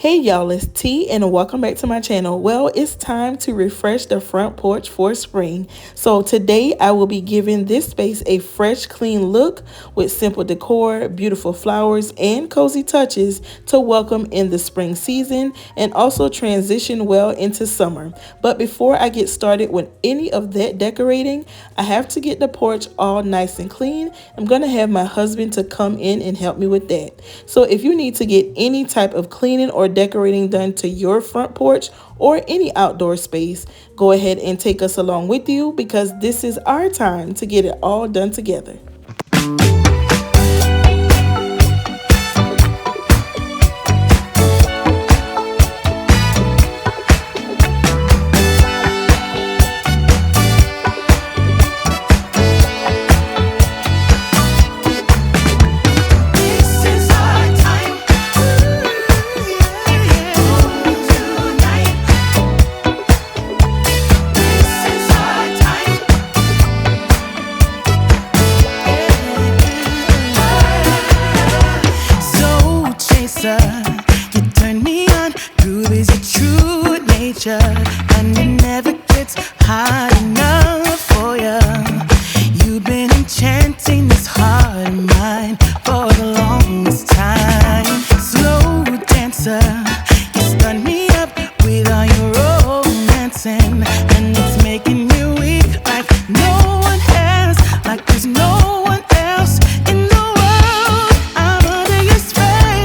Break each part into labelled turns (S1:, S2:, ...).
S1: Hey y'all, it's T and welcome back to my channel. Well, it's time to refresh the front porch for spring. So today I will be giving this space a fresh, clean look with simple decor, beautiful flowers, and cozy touches to welcome in the spring season and also transition well into summer. But before I get started with any of that decorating, I have to get the porch all nice and clean. I'm going to have my husband to come in and help me with that. So if you need to get any type of cleaning or decorating done to your front porch or any outdoor space, go ahead and take us along with you because this is our time to get it all done together.
S2: And it never gets hard enough for you. You've been enchanting this heart of mine for the longest time. Slow dancer, you stun me up with all your romancing, and it's making me weak like no one else, like there's no one else in the world. I'm under your spell,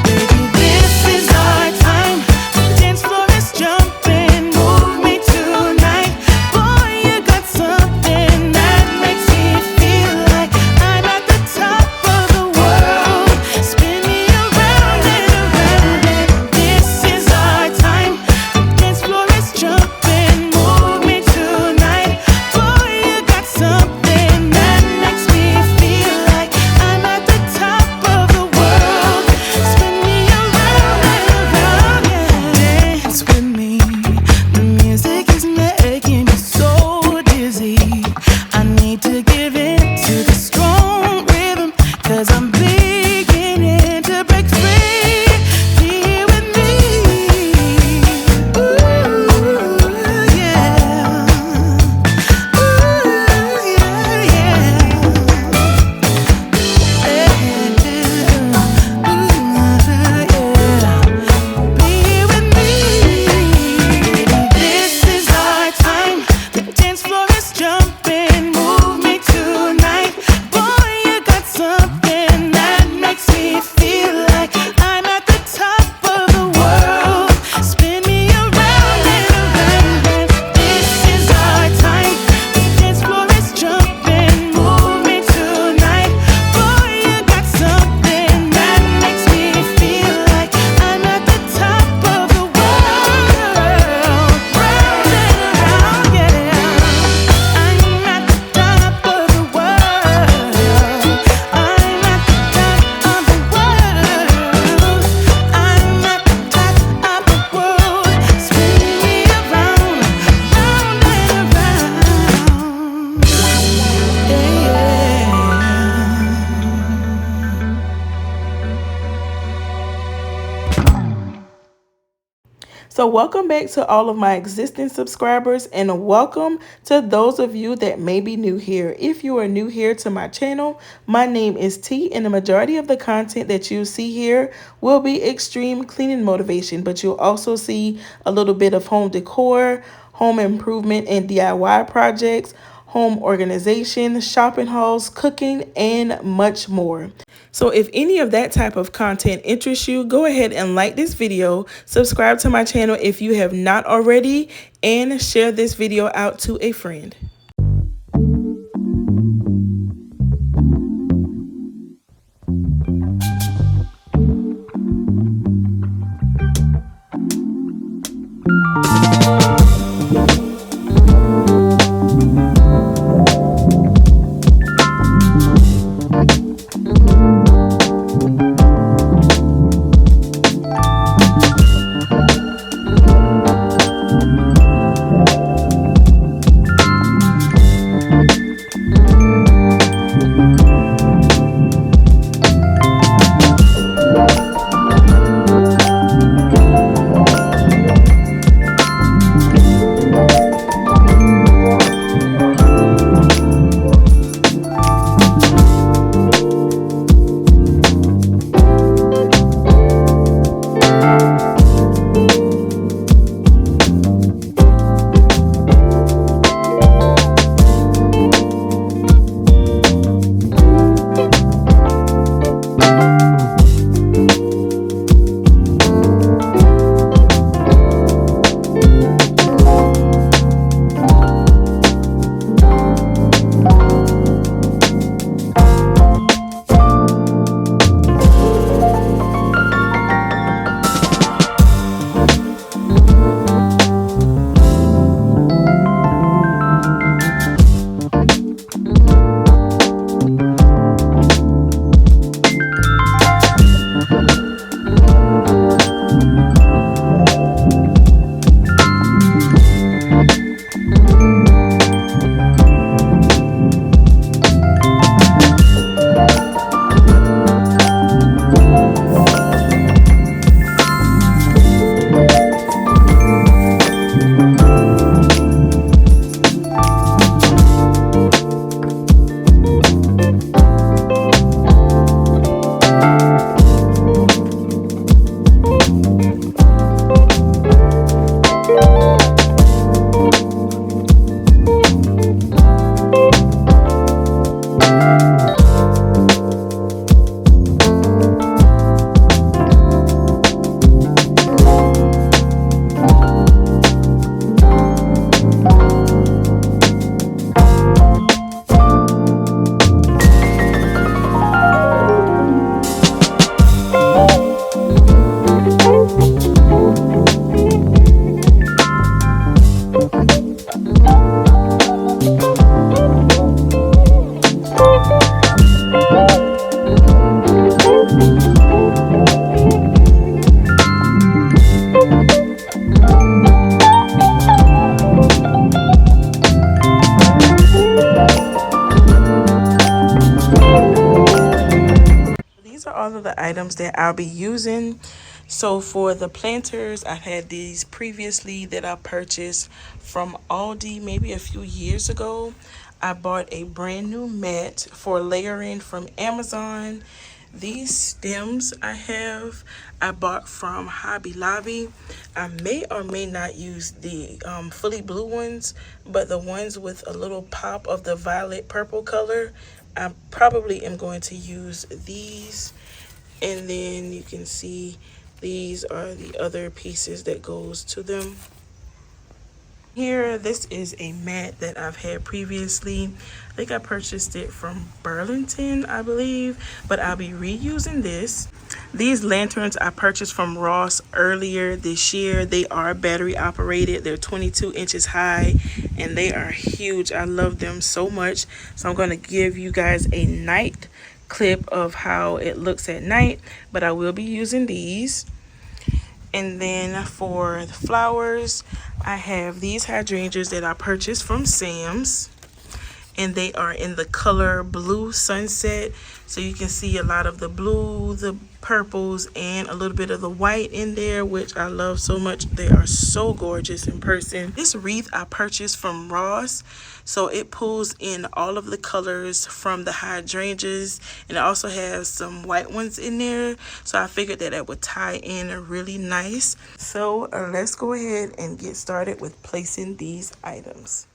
S2: baby. This is our time. The dance floor is jumping, move me tonight. Boy, you got something that makes me feel like I'm at the top of the world. Spin me around and around, and this is our time. The dance floor is jumping, move me tonight. Boy, you got something that makes me feel like I'm at the top of the world. Spin me around and around, yeah. Dance with me. The music is making me so dizzy. I need to give in to the strong rhythm, 'cause I'm beginning to break free. Be here with me. Ooh, yeah. Ooh, yeah, yeah. Be here with me. This is our time. The dance floor is jumping. Move me tonight. Boy, you got something that makes me feel like I'm at the top of the world. Spin me around and around, and this is our time. The dance floor is jumping. Move me tonight. Boy, you got something that makes me feel like I'm at the top of the world. Round and around, yeah. I'm at the top of the world. I'm at the top of the world. I'm at the top of the world. Spin me around, round and around. Yeah.
S1: So welcome back to all of my existing subscribers and welcome to those of you that may be new here. If you are new here to my channel, my name is T and the majority of the content that you see here will be extreme cleaning motivation, but you'll also see a little bit of home decor, home improvement and DIY projects, home organization, shopping hauls, cooking, and much more. So if any of that type of content interests you, go ahead and like this video, subscribe to my channel if you have not already, and share this video out to a friend. all of the items that I'll be using. So for the planters, I've had these previously that I purchased from Aldi maybe a few years ago. I bought a brand new mat for layering from Amazon. These stems I bought from Hobby Lobby. I may or may not use the fully blue ones, but the ones with a little pop of the violet purple color, I probably am going to use these. And then you can see these are the other pieces that goes to them. Here, this is a mat that I've had previously. I think I purchased it from Burlington, I believe, but I'll be reusing this. These lanterns I purchased from Ross earlier this year. They are battery operated. They're 22 inches high and they are huge. I love them so much. So I'm going to give you guys a night clip of how it looks at night, but I will be using these. And then for the flowers, I have these hydrangeas that I purchased from Sam's, and they are in the color blue sunset. So you can see a lot of the blue, the purples, and a little bit of the white in there, which I love so much. They are so gorgeous in person. This wreath I purchased from Ross. So it pulls in all of the colors from the hydrangeas, and it also has some white ones in there. So I figured that it would tie in really nice. So let's go ahead and get started with placing these items.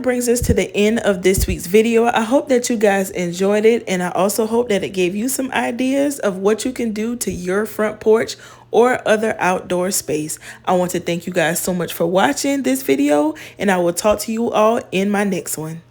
S1: brings us to the end of this week's video. I hope that you guys enjoyed it, and I also hope that it gave you some ideas of what you can do to your front porch or other outdoor space. I want to thank you guys so much for watching this video, and I will talk to you all in my next one.